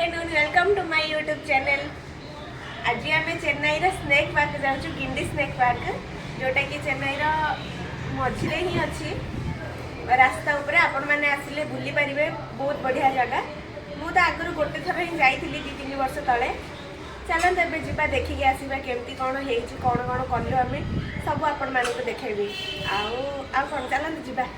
Afternoon welcome to my YouTube channel. आज आम चेन्नईर snake park जाऊँ गिंडी स्नेक पार्क जोटा कि चेन्नईर मझे ही अच्छी रास्ता उपरे आपण मैंने आसिले बुली पारे। बहुत बढ़िया जगह। मुझे आगु गोटे थर ही जाइली 2-3 वर्ष तले। चलते एवं जीवा देखिकी आसवा केमती कौन हो कौन कौन कलु आम सब आपण मानक देखेबी आउ कौन चलते जीवा।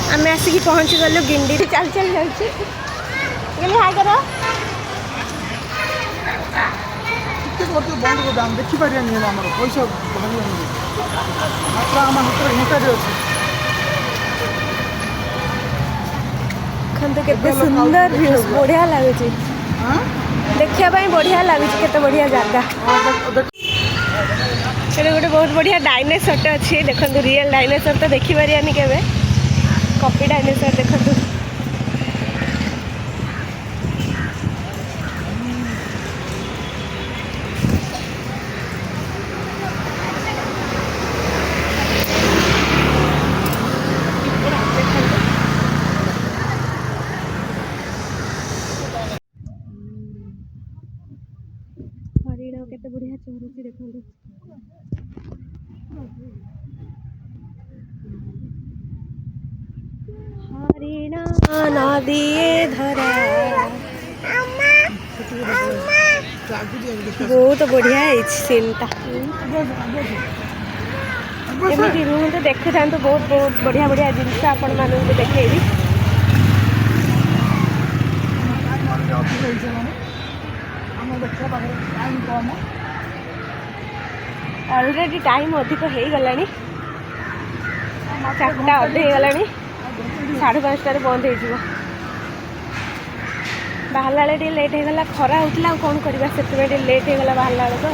आम आसिक पहुँची गलु गिंडी। चल चल जाऊँ हाय कर बंद कर देखिपार पैसा केते सुंदर व्यूज बढ़िया लगुच देखा बढ़िया लगुच केते बढ़िया जगह। गोटे बहुत बढ़िया डायनासोर अच्छी देखो रियल डायनासोर तो देखी पारानी केवे कॉपी डायनासोर देखो। हरिण केते बढ़िया चोरुची देखो। हरिण नदी धरा बहुत बढ़िया सीनटा एमती रुह तो देखु था बहुत बहुत बढ़िया बढ़िया जिनस आपण मानक देखेबी। ऑलरेडी टाइम अधिक हो गला 4टा अधे हो गला 5:30 बंद हो बाहर टे लेट हो गला खरा होता कौन करवा से लेट हो गला बाहर तो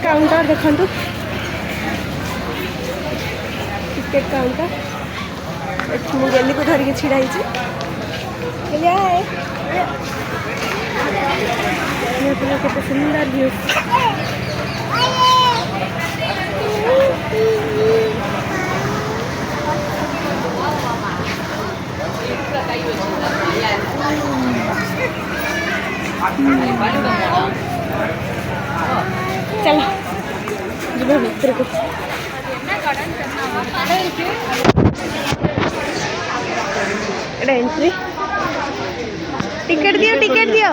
काउंटर देखु टिकेट काउंटर मुझे गेली को धरिकी छिड़ा केते सुंदर व्यू। चलो ತಿರುಗು. एटा एंट्री टिकट दियो टिकट दियो.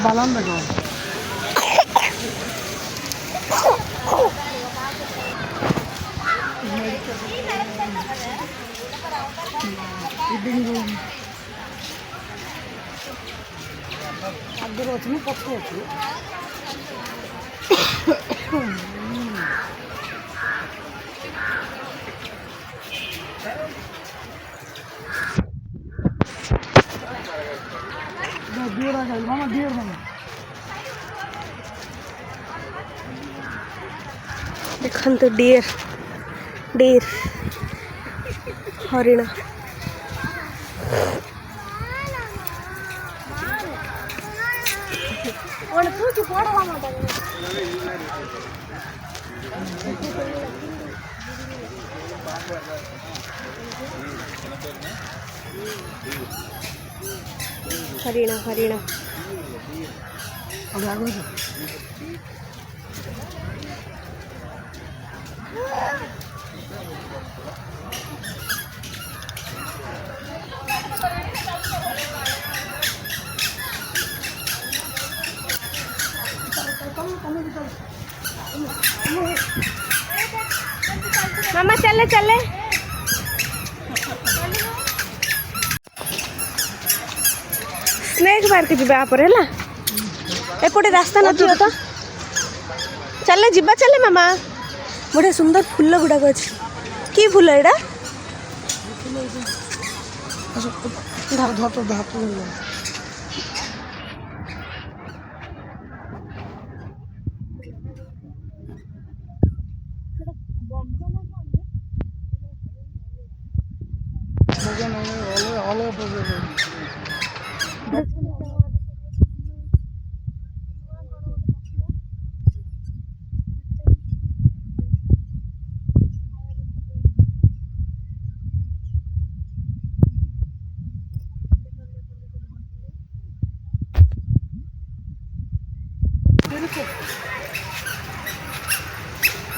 बालान देखो ଆଗରେ ଅଛି ନା ପଛରେ ଅଛି डियर आ गई मामा डियर मामा देखंतु डियर डियर हरिण हरिण हरिण अब आगे से मामा चले चले स्नेक पार्क जी पर है एपटे रास्ता नथियो तो चले जीवा चले मामा बड़े सुंदर फूल गुड़ाक अच्छे कि फूल एटा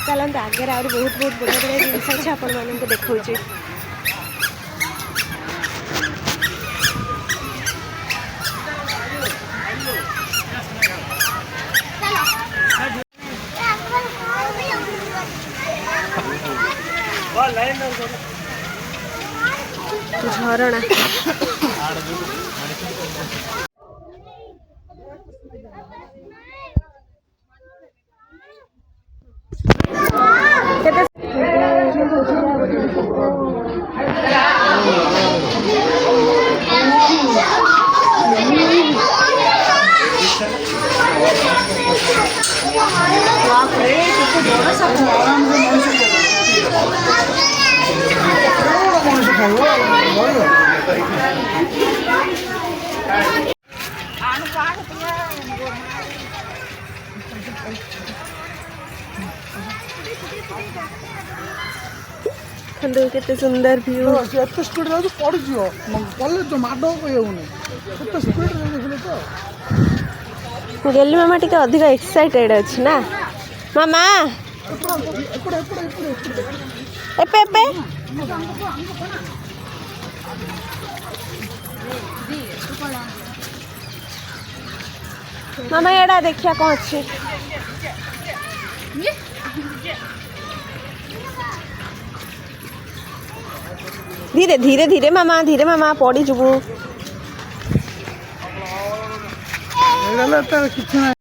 चलते आगे आ बहुत बहुत बढ़िया बढ़िया जिन अच्छे आपण मानक देखा झरणा केते सुंदर व्यू एत स्पीड रे पड़ जियो कॉलेज तो माडो कोई होने एत स्पीड रे देखले तो गेली मामा टिके अधिक एक्साइटेड अछि ना मामा एपे एपे मामा एडा देखिया कौन अछि धीरे धीरे धीरे मामा पड़ी जुबू एडा त किछ ना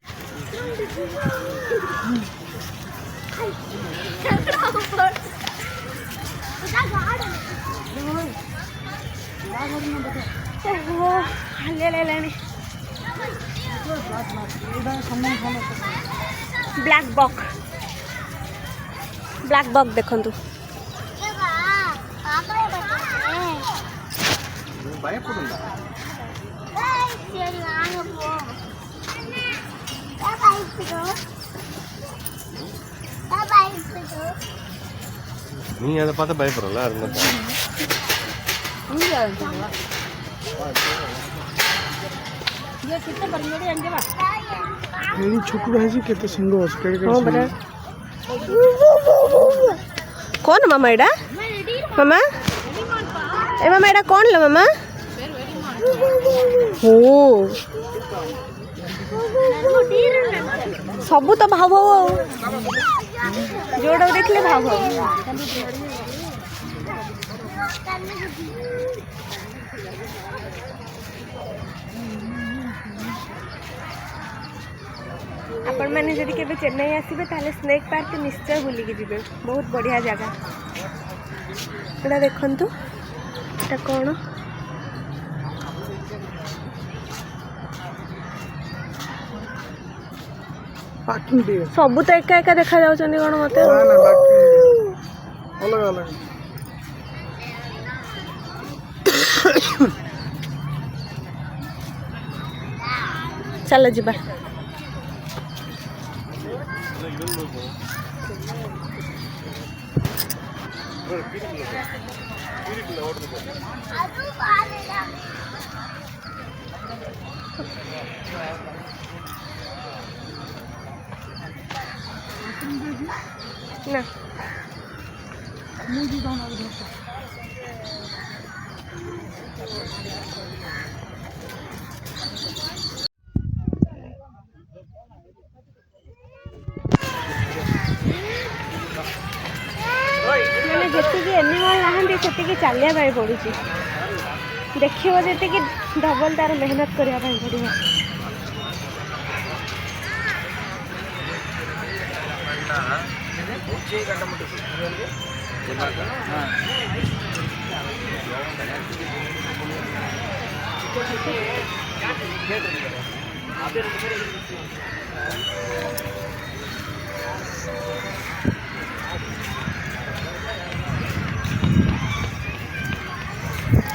ब्लैक बॉक देखंतु நீ அதை பார்த்து பயப்படுறல அதனால ଏଇ ଛୋଟଟା ହେଇଛି କେତେ ସିଂହ ଅଛି ହଁ ପରା कौन मामा एडा मामा ए मामा एडा कौन लो मामा हो सबू तो भाव भाव जोड़ा देखले भाव भाव आपण मैंने जदि केबे चेन्नई आसबे ताले स्नेक पार्क निश्चय बुलिकी जीवे बहुत बढ़िया जगह एटा देखंतु एटा कौन पार्किंग दे सबू तो एका एका देखा जाउछनी कोन मते ना ना बाकी अलग अलग चलो जीबा ना मैंने जी एनिमल नहांती से चलिया पड़ी देखिए जी डबल तार मेहनत करने पड़ो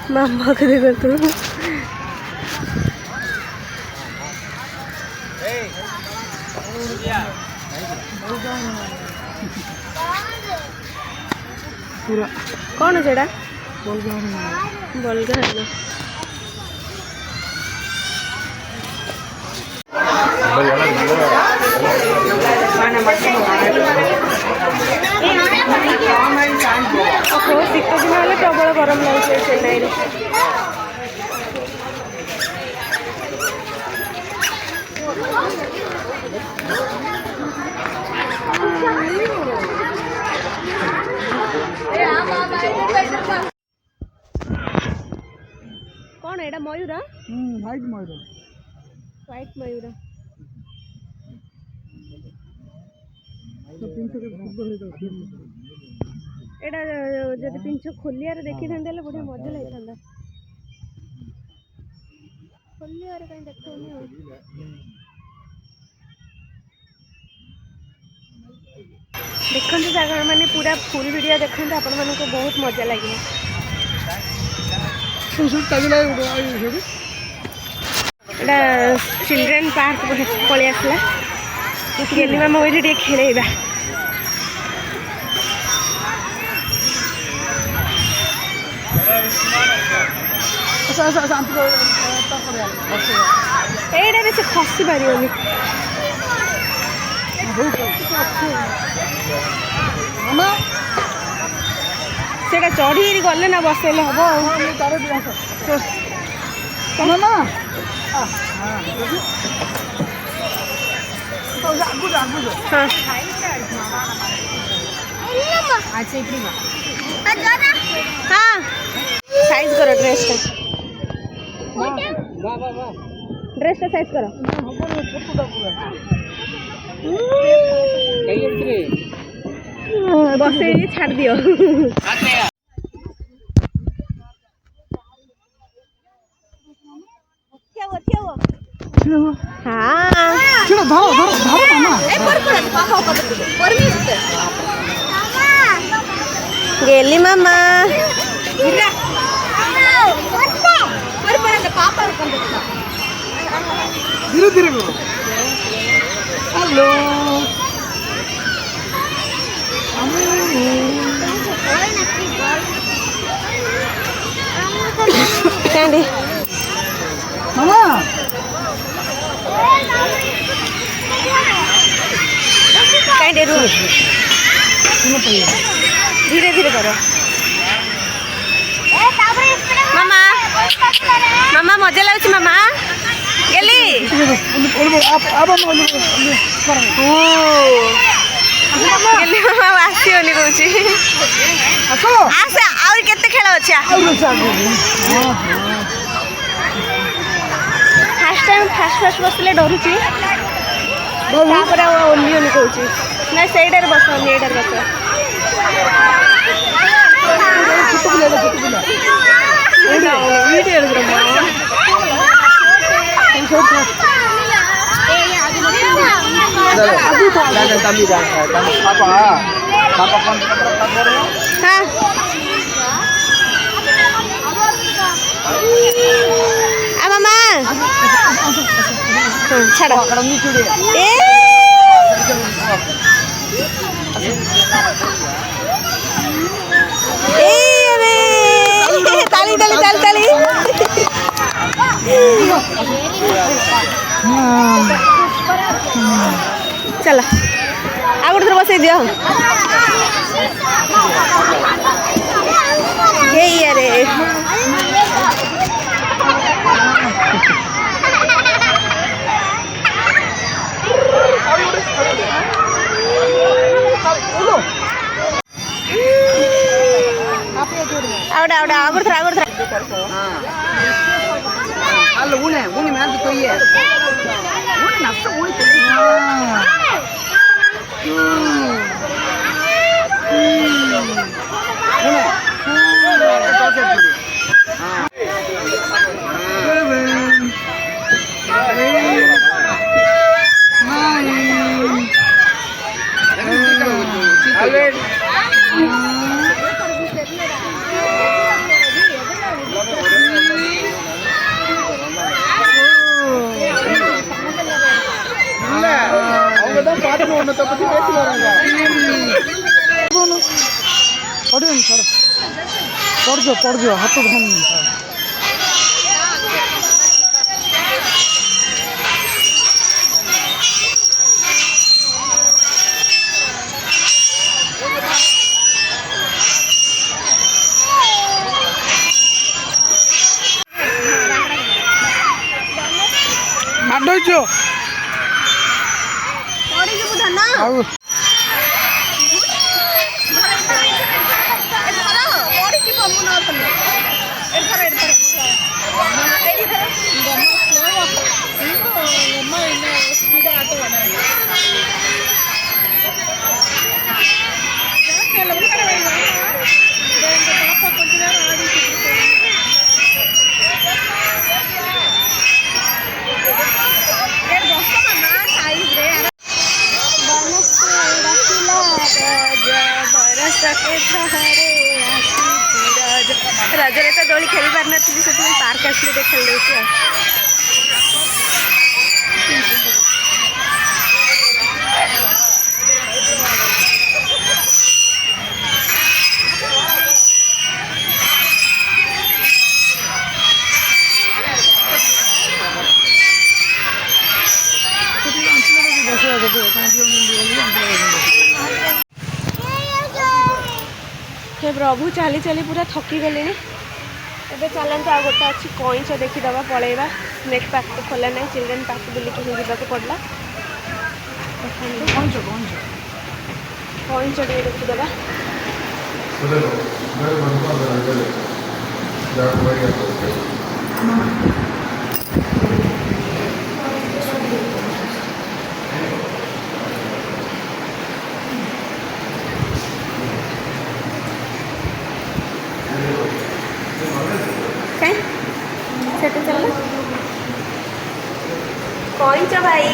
मामा को देखो तू पूरा कौन सेड़ा बलगा बलगा शीत दिन हेल्ले प्रबल गरम लगे चेन्नई कौन एटा मयूर व्हाइट मयूर व्हाइट मयूर एटा जब पिंछ खोलियार देखी था बढ़िया मजा लगी था खोलियार कहीं देखनी देखते सागर मैंने पूरा फुल वीडियो देखते आपण मानक बहुत मजा लगे चिल्ड्रेन पार्क पलि आसला गेली मामा ये खेलैबा এইটা বেশি খসি পারিবনি সেটা চড়ি গলে না বসাইলে হব हाँ साइज करो ड्रेस टा साइज करो बसे छाड़ दियो गेली मामा धीरे धीरे करो हेलो कैंडी मामा सुनो पहले धीरे धीरे करो मामा मामा मजा लाଗୁଛି मामा गेली अब गेली मामा आसियोनी कहूची आसो आसे आउर केते खेल अछि फास्ट बसले डरुची तापर ओल्लियोनी कहूची ना सेडर बस एडर बस वीडियो मामा छाड़ ताली ताली ताली ताली चल आ गोटे थर बसई दियो रे ಅಲ್ಲ ಉಣೆ ಉಣಿ ಮ್ಯಾಲ ಕೊಯ್ಯೆ ಉಣಿ ನಷ್ಟ ಉಣಿ पड़ जाओ हाथ धन रजरे तो दोली खेली पार नी से पार्क आसली तो खेल दे हे प्रभु चली चली पूरा थकी गले एबे चलते आ गोटे अच्छी कईच देखीदे पलैबा स्नेक पार्क तो खोला ना चिल्ड्रेन पार्क बुलिक ही जावाक पड़ा कईच देखीदे कईच भाई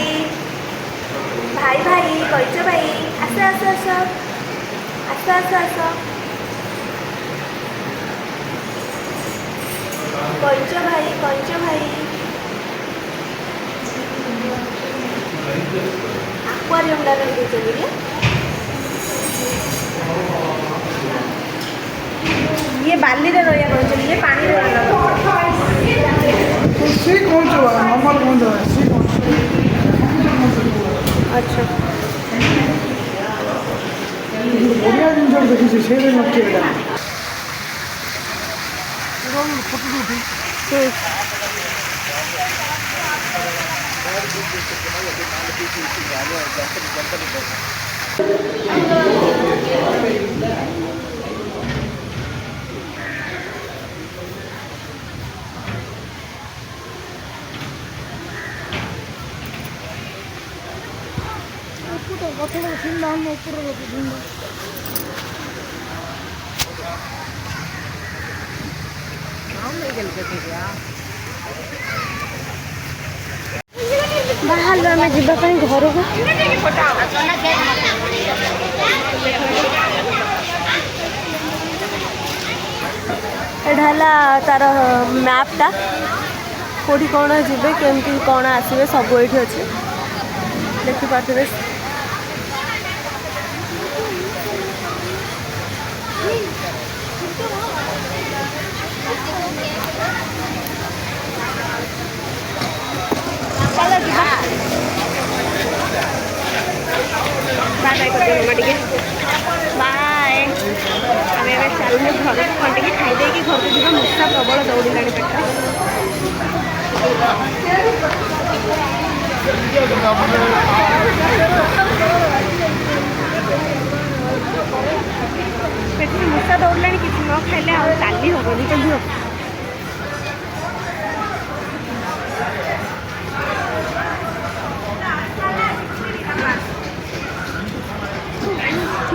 भाई भाई कईच भाई आस आस आस आस आस आस कईच भाई आक्वारियम डाल ये बाली रे रहिया कहते ये पानी रे सी कौन जो है नॉर्मल कौन जो है सी कौन अच्छा उठेबे नथिएटा फोटो उठी कथड़ा सिंह हम ऊपर ବାହାରିଲୁ ଆମେ ଯିବା ପାଇଁ ଘରକୁ। ଏଇଟା ହେଲା ତାର ମ୍ୟାପ୍ଟା, କେଉଁଠି କ'ଣ ଯିବେ କେମିତି କ'ଣ ଆସିବେ ସବୁ ଏଇଠି ଅଛି ଦେଖିପାରୁଥିବେ। ଚାଲ ଯିବା। ବାଏ ବାଏ କରିଦେବୁ ମା ଟିକେ ବାଏ। ଆମେ ଏବେ ଚାଲିଲୁ ଘରକୁ, କ'ଣ ଟିକେ ଖାଇଦେଇକି ଘରକୁ ଯିବା। ମୂଷା ପ୍ରବଳ ଦୌଡ଼ିଲାଣି ପେଟରେ। ପେଟରେ ମୂଷା ଦୌଡ଼ିଲାଣି, କିଛି ନ ଖାଇଲେ ଆଉ ଚାଲି ହେବନି। ତ ଝିଅ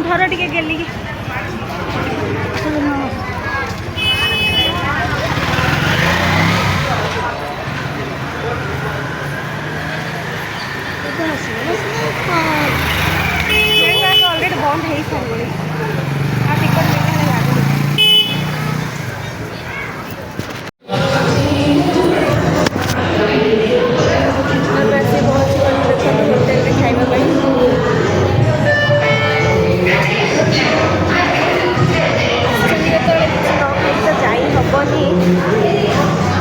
ଧର ଟିକେ ଗେଲିକି। ଅଲରେଡ଼ି ବନ୍ଦ ହେଇସାରିବଣି ଆଉ ଟିକଟ ମିଳିଲେ ଲାଗୁନି। ଆମେ ଆସି ପହଞ୍ଚିଗଲୁ ଦେଖନ୍ତୁ ହୋଟେଲରେ ଖାଇବା ପାଇଁ। ଯେତେବେଳେ କିଛି ନ ଖାଇ ତ ଯାଇ ହେବନି,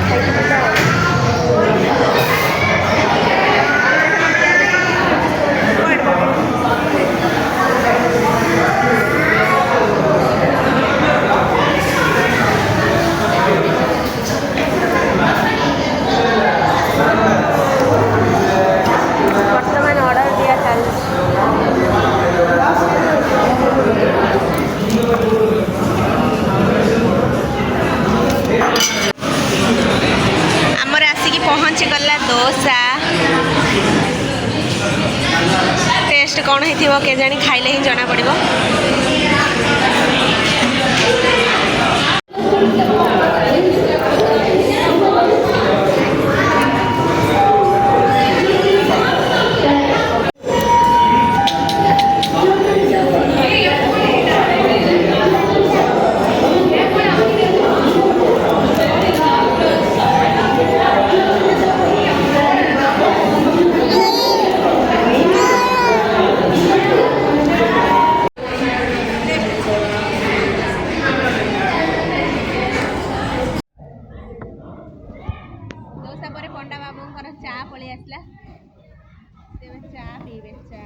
ଖାଇକି ଯିବା ଆଉ। ବର୍ତ୍ତମାନ ଅର୍ଡ଼ର ଦିଆ ଚାଲିଛି। ଆମର ଆସିକି ପହଞ୍ଚିଗଲା ଦୋସା। ଟେଷ୍ଟ କ'ଣ ହେଇଥିବ କେଜାଣି, ଖାଇଲେ ହିଁ ଜଣାପଡ଼ିବ। ଦୋସା ପରେ ପଣ୍ଡା ବାବୁଙ୍କର ଚା ପଳେଇ ଆସିଲା। ତେବେ ଚା ପିଇବେ। ଚା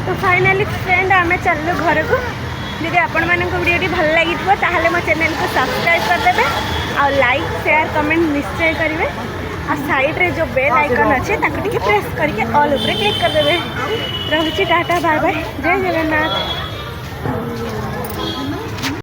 तो फाइनाली फ्रेंड आम चलू घर को। जदि आपण मानक वीडियो भल लगी ताहले मो चैनल को सब्सक्राइब करदे आ लाइक शेयर कमेंट निश्चय करेंगे। आ साइड रे जो बेल आइकन अच्छे ताको टिके प्रेस करके ऑल ऊपर क्लिक करदे। रहुची टाटा बाय बाय जय जगन्नाथ।